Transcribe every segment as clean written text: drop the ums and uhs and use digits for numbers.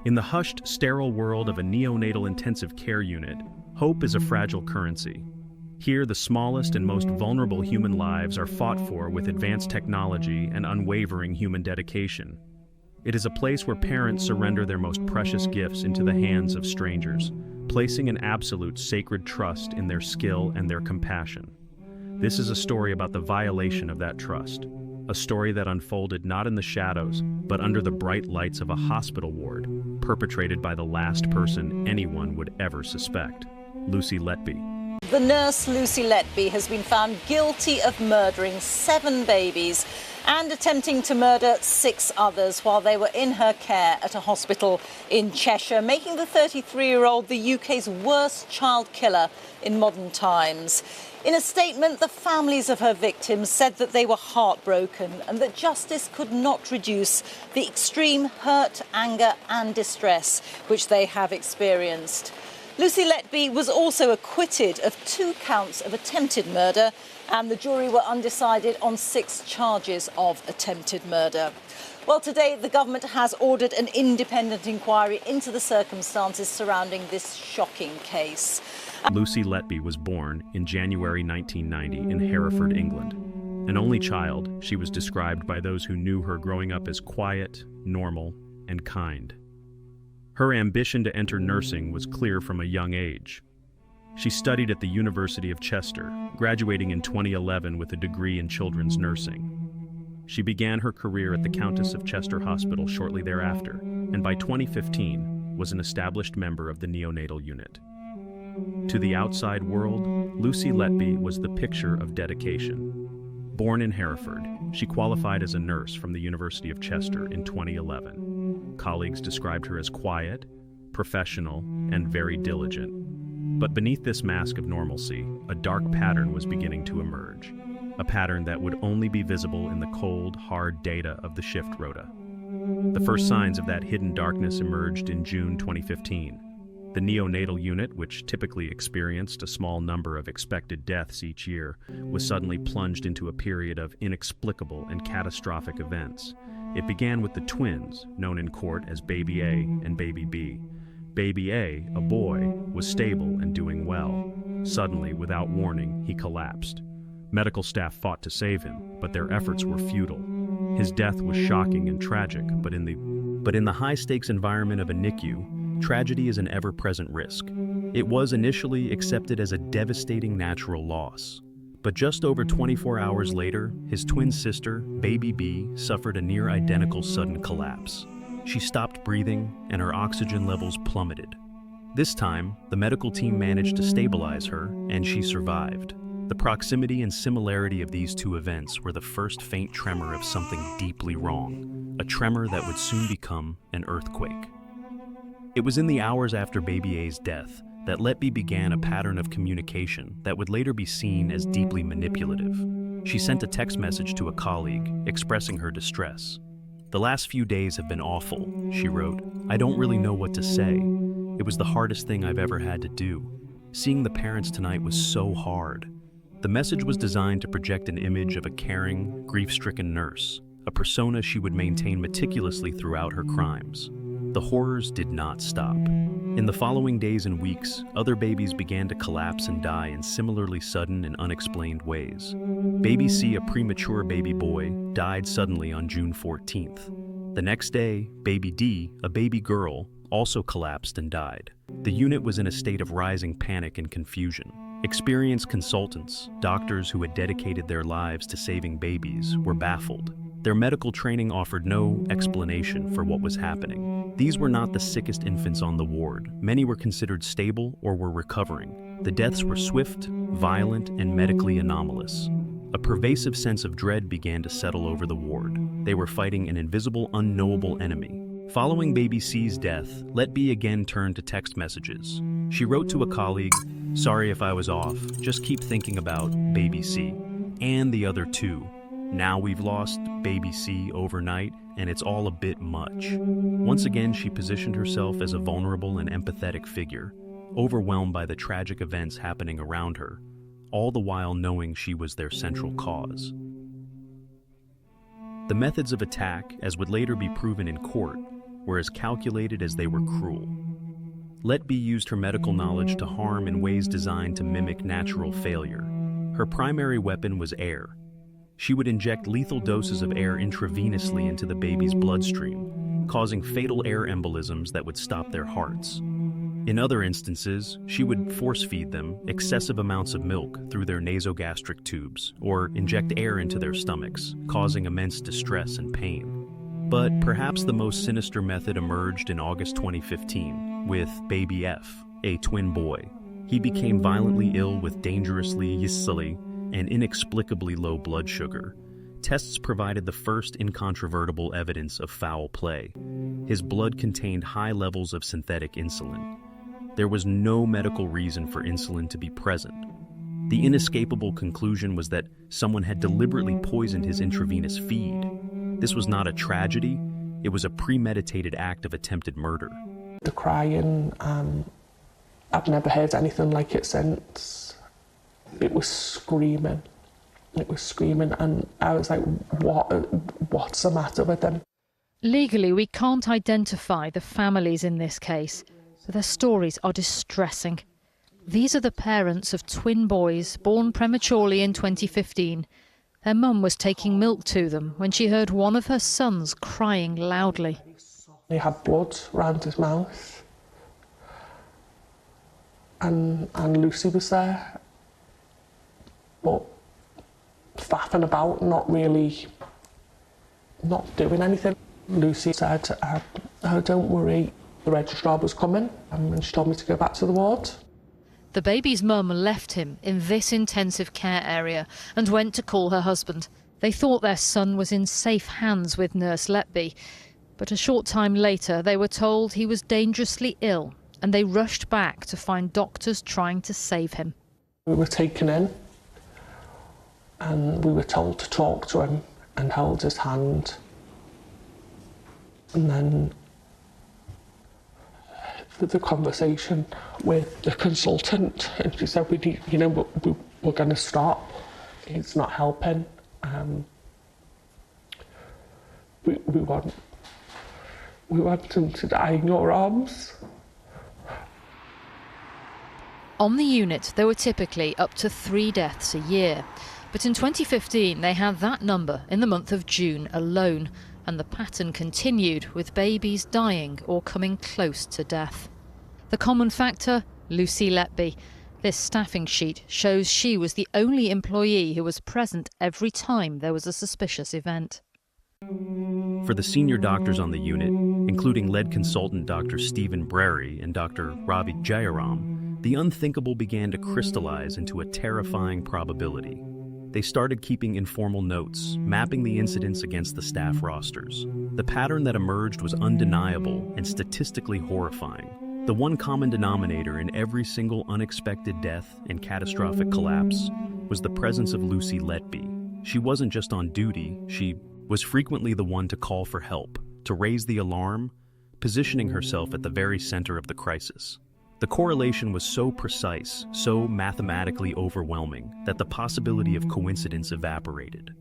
In the hushed, sterile world of a neonatal intensive care unit, hope is a fragile currency. Here, the smallest and most vulnerable human lives are fought for with advanced technology and unwavering human dedication. It is a place where parents surrender their most precious gifts into the hands of strangers, placing an absolute sacred trust in their skill and their compassion. This is a story about the violation of that trust, a story that unfolded not in the shadows, but under the bright lights of a hospital ward, perpetrated by the last person anyone would ever suspect, Lucy Letby. The nurse Lucy Letby has been found guilty of murdering 7 babies and attempting to murder 6 others while they were in her care at a hospital in Cheshire, making the 33-year-old the UK's worst child killer in modern times. In a statement, the families of her victims said that they were heartbroken and that justice could not reduce the extreme hurt, anger and distress which they have experienced. Lucy Letby was also acquitted of 2 counts of attempted murder, and the jury were undecided on 6 charges of attempted murder. Well, today the government has ordered an independent inquiry into the circumstances surrounding this shocking case. Lucy Letby was born in January 1990 in Hereford, England. An only child, she was described by those who knew her growing up as quiet, normal, and kind. Her ambition to enter nursing was clear from a young age. She studied at the University of Chester, graduating in 2011 with a degree in children's nursing. She began her career at the Countess of Chester Hospital shortly thereafter, and by 2015 was an established member of the neonatal unit. To the outside world, Lucy Letby was the picture of dedication. Born in Hereford, she qualified as a nurse from the University of Chester in 2011. Colleagues described her as quiet, professional, and very diligent. But beneath this mask of normalcy, a dark pattern was beginning to emerge. A pattern that would only be visible in the cold, hard data of the shift rota. The first signs of that hidden darkness emerged in June 2015. The neonatal unit, which typically experienced a small number of expected deaths each year, was suddenly plunged into a period of inexplicable and catastrophic events. It began with the twins, known in court as Baby A and Baby B. Baby A boy, was stable and doing well. Suddenly, without warning, he collapsed. Medical staff fought to save him, but their efforts were futile. His death was shocking and tragic, but in the high-stakes environment of a NICU, tragedy is an ever-present risk. It was initially accepted as a devastating natural loss. But just over 24 hours later, his twin sister, Baby B, suffered a near-identical sudden collapse. She stopped breathing, and her oxygen levels plummeted. This time, the medical team managed to stabilize her, and she survived. The proximity and similarity of these 2 events were the first faint tremor of something deeply wrong, a tremor that would soon become an earthquake. It was in the hours after Baby A's death that Letby began a pattern of communication that would later be seen as deeply manipulative. She sent a text message to a colleague, expressing her distress. "The last few days have been awful," she wrote. "I don't really know what to say. It was the hardest thing I've ever had to do. Seeing the parents tonight was so hard." The message was designed to project an image of a caring, grief-stricken nurse, a persona she would maintain meticulously throughout her crimes. The horrors did not stop. In the following days and weeks, other babies began to collapse and die in similarly sudden and unexplained ways. Baby C, a premature baby boy, died suddenly on June 14th. The next day, Baby D, a baby girl, also collapsed and died. The unit was in a state of rising panic and confusion. Experienced consultants, doctors who had dedicated their lives to saving babies, were baffled. Their medical training offered no explanation for what was happening. These were not the sickest infants on the ward. Many were considered stable or were recovering. The deaths were swift, violent, and medically anomalous. A pervasive sense of dread began to settle over the ward. They were fighting an invisible, unknowable enemy. Following Baby C's death, Letby again turned to text messages. She wrote to a colleague, "Sorry if I was off. Just keep thinking about Baby C. And the other 2. Now we've lost Baby C overnight, and it's all a bit much." Once again, she positioned herself as a vulnerable and empathetic figure, overwhelmed by the tragic events happening around her, all the while knowing she was their central cause. The methods of attack, as would later be proven in court, were as calculated as they were cruel. Letby used her medical knowledge to harm in ways designed to mimic natural failure. Her primary weapon was air. She would inject lethal doses of air intravenously into the baby's bloodstream, causing fatal air embolisms that would stop their hearts. In other instances, she would force-feed them excessive amounts of milk through their nasogastric tubes or inject air into their stomachs, causing immense distress and pain. But perhaps the most sinister method emerged in August 2015 with baby F, a twin boy. He became violently ill with dangerously silly and inexplicably low blood sugar. Tests provided the first incontrovertible evidence of foul play. His blood contained high levels of synthetic insulin. There was no medical reason for insulin to be present. The inescapable conclusion was that someone had deliberately poisoned his intravenous feed. This was not a tragedy, it was a premeditated act of attempted murder. The crying, I've never heard anything like it since. It was screaming. It was screaming, and I was like, what's the matter with him? Legally, we can't identify the families in this case, but their stories are distressing. These are the parents of twin boys born prematurely in 2015. Their mum was taking milk to them when she heard one of her sons crying loudly. He had blood around his mouth, and Lucy was there, but faffing about, not doing anything. Lucy said, oh, don't worry, the registrar was coming, and she told me to go back to the ward. The baby's mum left him in this intensive care area and went to call her husband. They thought their son was in safe hands with Nurse Letby, but a short time later they were told he was dangerously ill, and they rushed back to find doctors trying to save him. We were taken in, and we were told to talk to him and hold his hand. And then the conversation with the consultant, and she said, we're going to stop. It's not helping. We want him to die in your arms. On the unit, there were typically up to 3 deaths a year. But in 2015, they had that number in the month of June alone, and the pattern continued with babies dying or coming close to death. The common factor? Lucy Letby. This staffing sheet shows she was the only employee who was present every time there was a suspicious event. For the senior doctors on the unit, including lead consultant Dr. Stephen Brary and Dr. Ravi Jayaram, the unthinkable began to crystallize into a terrifying probability. They started keeping informal notes, mapping the incidents against the staff rosters. The pattern that emerged was undeniable and statistically horrifying. The one common denominator in every single unexpected death and catastrophic collapse was the presence of Lucy Letby. She wasn't just on duty, she was frequently the one to call for help, to raise the alarm, positioning herself at the very center of the crisis. The correlation was so precise, so mathematically overwhelming, that the possibility of coincidence evaporated.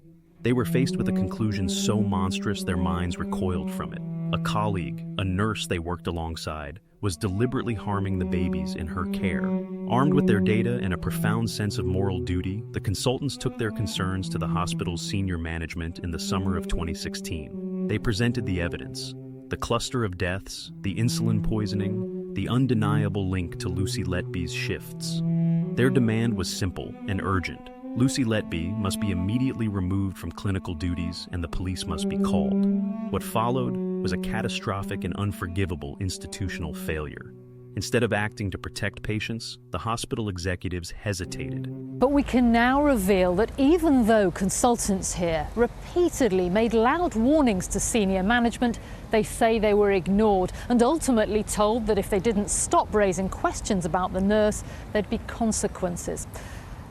They were faced with a conclusion so monstrous their minds recoiled from it. A colleague, a nurse they worked alongside, was deliberately harming the babies in her care. Armed with their data and a profound sense of moral duty, the consultants took their concerns to the hospital's senior management in the summer of 2016. They presented the evidence: the cluster of deaths, the insulin poisoning, the undeniable link to Lucy Letby's shifts. Their demand was simple and urgent. Lucy Letby must be immediately removed from clinical duties and the police must be called. What followed was a catastrophic and unforgivable institutional failure. Instead of acting to protect patients, the hospital executives hesitated. But we can now reveal that even though consultants here repeatedly made loud warnings to senior management, they say they were ignored and ultimately told that if they didn't stop raising questions about the nurse, there'd be consequences.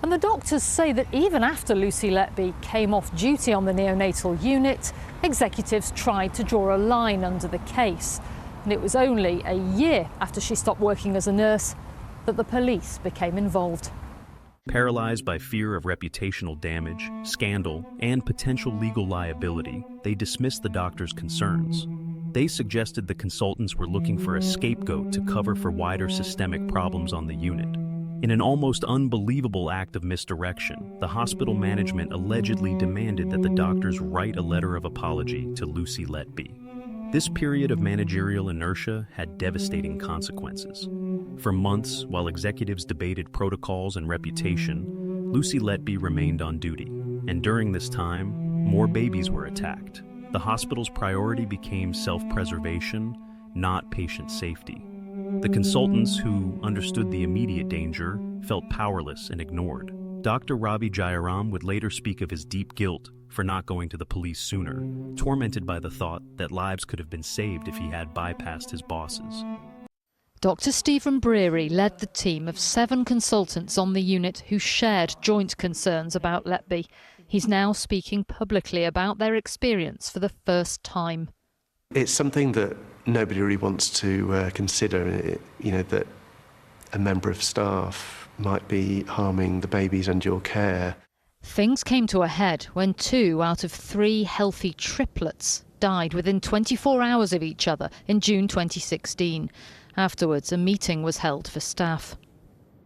And the doctors say that even after Lucy Letby came off duty on the neonatal unit, executives tried to draw a line under the case. And it was only a year after she stopped working as a nurse that the police became involved. Paralyzed by fear of reputational damage, scandal, and potential legal liability, they dismissed the doctor's concerns. They suggested the consultants were looking for a scapegoat to cover for wider systemic problems on the unit. In an almost unbelievable act of misdirection, the hospital management allegedly demanded that the doctors write a letter of apology to Lucy Letby. This period of managerial inertia had devastating consequences. For months, while executives debated protocols and reputation, Lucy Letby remained on duty. And during this time, more babies were attacked. The hospital's priority became self-preservation, not patient safety. The consultants who understood the immediate danger felt powerless and ignored. Dr. Ravi Jayaram would later speak of his deep guilt for not going to the police sooner, tormented by the thought that lives could have been saved if he had bypassed his bosses. Dr. Stephen Breary led the team of 7 consultants on the unit who shared joint concerns about Letby. He's now speaking publicly about their experience for the first time. It's something that nobody really wants to consider, that a member of staff might be harming the babies under your care. Things came to a head when 2 out of 3 healthy triplets died within 24 hours of each other in June 2016. Afterwards, a meeting was held for staff.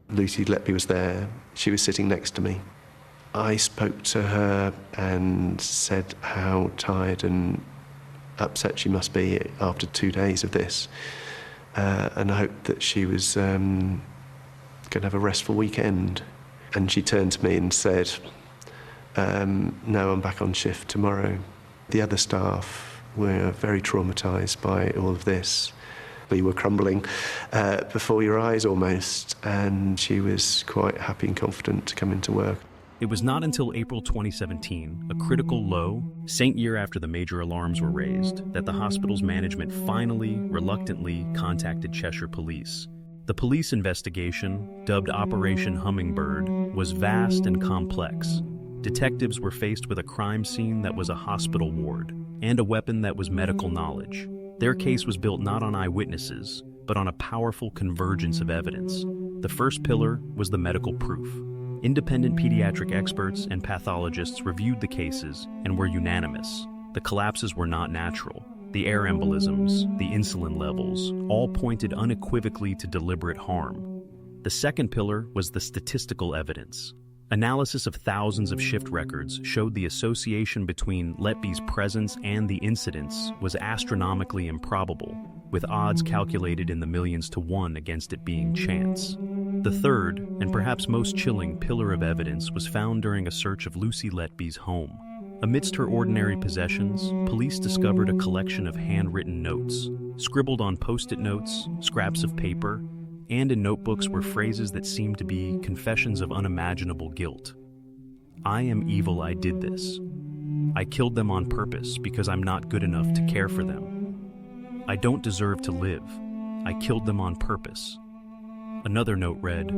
Lucy Letby was there. She was sitting next to me. I spoke to her and said how tired and upset she must be after 2 days of this. And I hoped that she was going to have a restful weekend. And she turned to me and said, no, I'm back on shift tomorrow. The other staff were very traumatised by all of this. We were crumbling before your eyes almost, and she was quite happy and confident to come into work. It was not until April 2017, a critical low, Saint year after the major alarms were raised, that the hospital's management finally, reluctantly, contacted Cheshire Police. The police investigation, dubbed Operation Hummingbird, was vast and complex. Detectives were faced with a crime scene that was a hospital ward, and a weapon that was medical knowledge. Their case was built not on eyewitnesses, but on a powerful convergence of evidence. The first pillar was the medical proof. Independent pediatric experts and pathologists reviewed the cases and were unanimous. The collapses were not natural. The air embolisms, the insulin levels, all pointed unequivocally to deliberate harm. The second pillar was the statistical evidence. Analysis of thousands of shift records showed the association between Letby's presence and the incidents was astronomically improbable, with odds calculated in the millions to 1 against it being chance. The third, and perhaps most chilling, pillar of evidence was found during a search of Lucy Letby's home. Amidst her ordinary possessions, police discovered a collection of handwritten notes, scribbled on post-it notes, scraps of paper, and in notebooks were phrases that seemed to be confessions of unimaginable guilt. I am evil, I did this. I killed them on purpose because I'm not good enough to care for them. I don't deserve to live. I killed them on purpose. Another note read,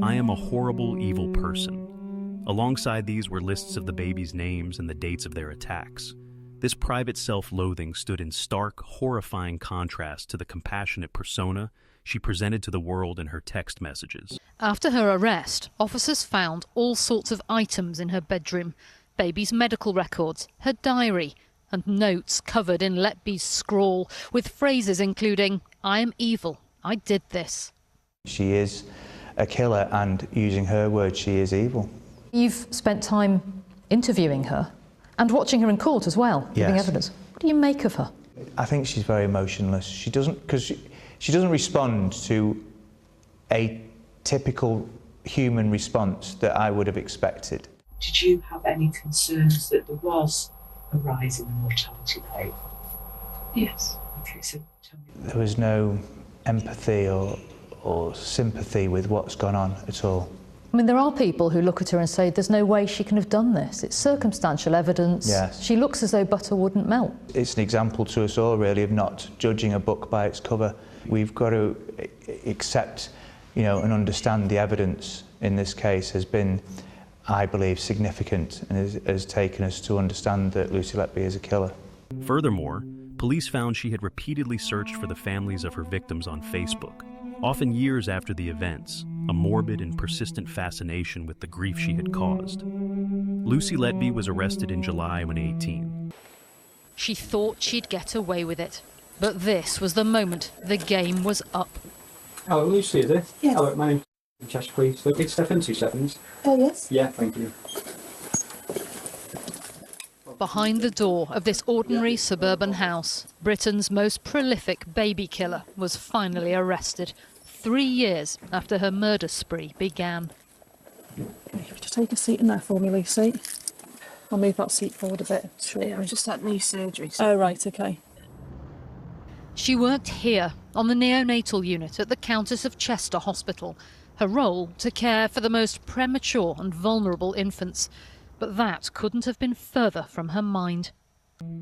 I am a horrible, evil person. Alongside these were lists of the babies' names and the dates of their attacks. This private self-loathing stood in stark, horrifying contrast to the compassionate persona she presented to the world in her text messages. After her arrest, officers found all sorts of items in her bedroom. Baby's medical records, her diary, and notes covered in Letby's scrawl, with phrases including, I am evil, I did this. She is a killer, and using her words, she is evil. You've spent time interviewing her and watching her in court as well, giving evidence. What do you make of her? I think she's very emotionless. She doesn't respond to a typical human response that I would have expected. Did you have any concerns that there was a rise in the mortality rate? Yes. Okay, so tell me. There was no empathy or sympathy with what's gone on at all. I mean, there are people who look at her and say, there's no way she can have done this. It's circumstantial evidence. Yes. She looks as though butter wouldn't melt. It's an example to us all, really, of not judging a book by its cover. We've got to accept, and understand the evidence in this case has been, I believe, significant and has taken us to understand that Lucy Letby is a killer. Furthermore, police found she had repeatedly searched for the families of her victims on Facebook, often years after the events, a morbid and persistent fascination with the grief she had caused. Lucy Letby was arrested in July when 18. She thought she'd get away with it. But this was the moment the game was up. Hello, Lucy, is it? Yes. Hello, my name's Cheshire, please. Look, it's Stefan, 2 seconds. Oh, yes. Yeah, thank you. Behind the door of this ordinary suburban house, Britain's most prolific baby killer was finally arrested 3 years after her murder spree began. Okay, just take a seat in there for me, Lucy. I'll move that seat forward a bit. Sure. Yeah, I've just had knee surgery. So. Oh, right, okay. She worked here on the neonatal unit at the Countess of Chester Hospital. Her role to care for the most premature and vulnerable infants. But that couldn't have been further from her mind.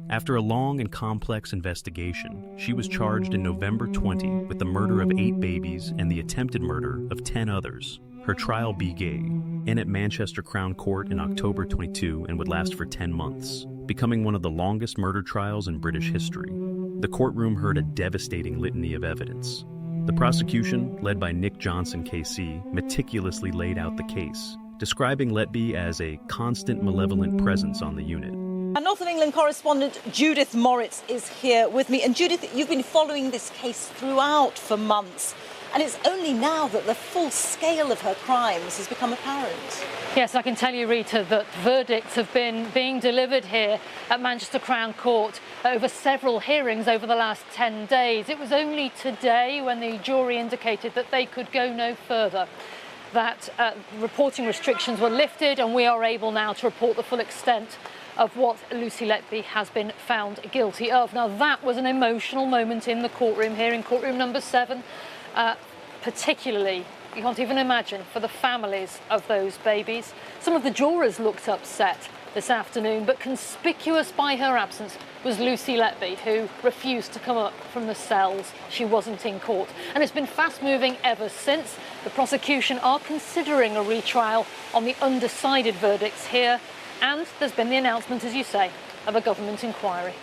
After a long and complex investigation, she was charged in November 20 with the murder of 8 babies and the attempted murder of 10 others. Her trial began at Manchester Crown Court in October 22 and would last for 10 months, becoming one of the longest murder trials in British history. The courtroom heard a devastating litany of evidence. The prosecution, led by Nick Johnson KC, meticulously laid out the case, describing Letby as a constant malevolent presence on the unit. Our North of England correspondent Judith Moritz is here with me. And Judith, you've been following this case throughout for months. And it's only now that the full scale of her crimes has become apparent. Yes, I can tell you, Rita, that verdicts have been being delivered here at Manchester Crown Court over several hearings over the last 10 days. It was only today when the jury indicated that they could go no further, that reporting restrictions were lifted, and we are able now to report the full extent of what Lucy Letby has been found guilty of. Now, that was an emotional moment in the courtroom here in courtroom number 7. Particularly, you can't even imagine, for the families of those babies. Some of the jurors looked upset this afternoon, but conspicuous by her absence was Lucy Letby, who refused to come up from the cells. She wasn't in court. And it's been fast-moving ever since. The prosecution are considering a retrial on the undecided verdicts here, and there's been the announcement, as you say, of a government inquiry.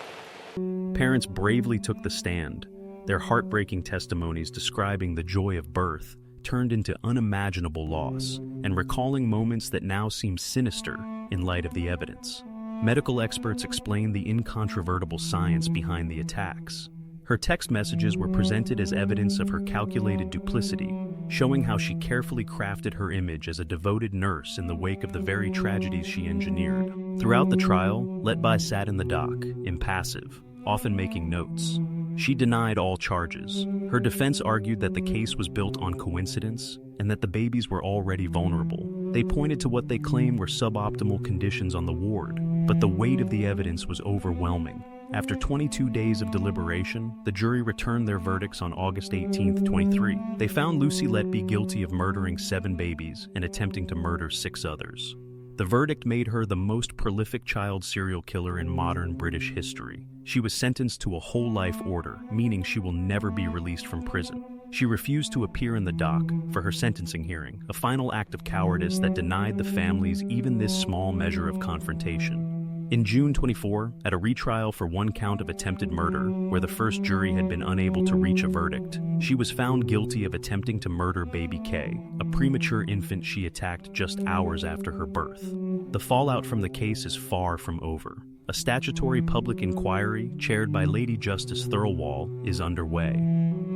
Parents bravely took the stand, their heartbreaking testimonies describing the joy of birth turned into unimaginable loss and recalling moments that now seem sinister in light of the evidence. Medical experts explained the incontrovertible science behind the attacks. Her text messages were presented as evidence of her calculated duplicity, showing how she carefully crafted her image as a devoted nurse in the wake of the very tragedies she engineered. Throughout the trial, Letby sat in the dock, impassive, often making notes. She denied all charges. Her defense argued that the case was built on coincidence and that the babies were already vulnerable. They pointed to what they claimed were suboptimal conditions on the ward, but the weight of the evidence was overwhelming. After 22 days of deliberation, the jury returned their verdicts on August 18, 23. They found Lucy Letby guilty of murdering 7 babies and attempting to murder 6 others. The verdict made her the most prolific child serial killer in modern British history. She was sentenced to a whole life order, meaning she will never be released from prison. She refused to appear in the dock for her sentencing hearing, a final act of cowardice that denied the families even this small measure of confrontation. In June 24, at a retrial for 1 count of attempted murder, where the first jury had been unable to reach a verdict, she was found guilty of attempting to murder baby Kay, a premature infant she attacked just hours after her birth. The fallout from the case is far from over. A statutory public inquiry, chaired by Lady Justice Thirlwall, is underway.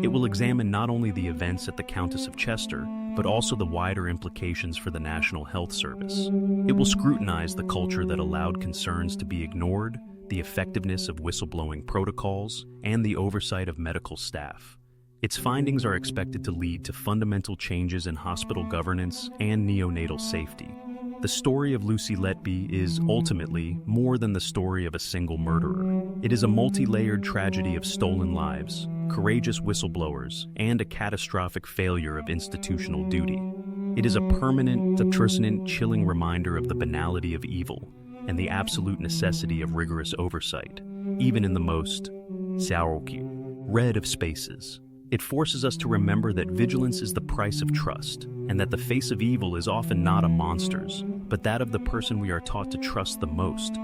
It will examine not only the events at the Countess of Chester, but also the wider implications for the National Health Service. It will scrutinize the culture that allowed concerns to be ignored, the effectiveness of whistleblowing protocols, and the oversight of medical staff. Its findings are expected to lead to fundamental changes in hospital governance and neonatal safety. The story of Lucy Letby is ultimately more than the story of a single murderer. It is a multi-layered tragedy of stolen lives, courageous whistleblowers, and a catastrophic failure of institutional duty. It is a permanent, chilling reminder of the banality of evil and the absolute necessity of rigorous oversight, even in the most red of spaces. It forces us to remember that vigilance is the price of trust, and that the face of evil is often not a monster's, but that of the person we are taught to trust the most,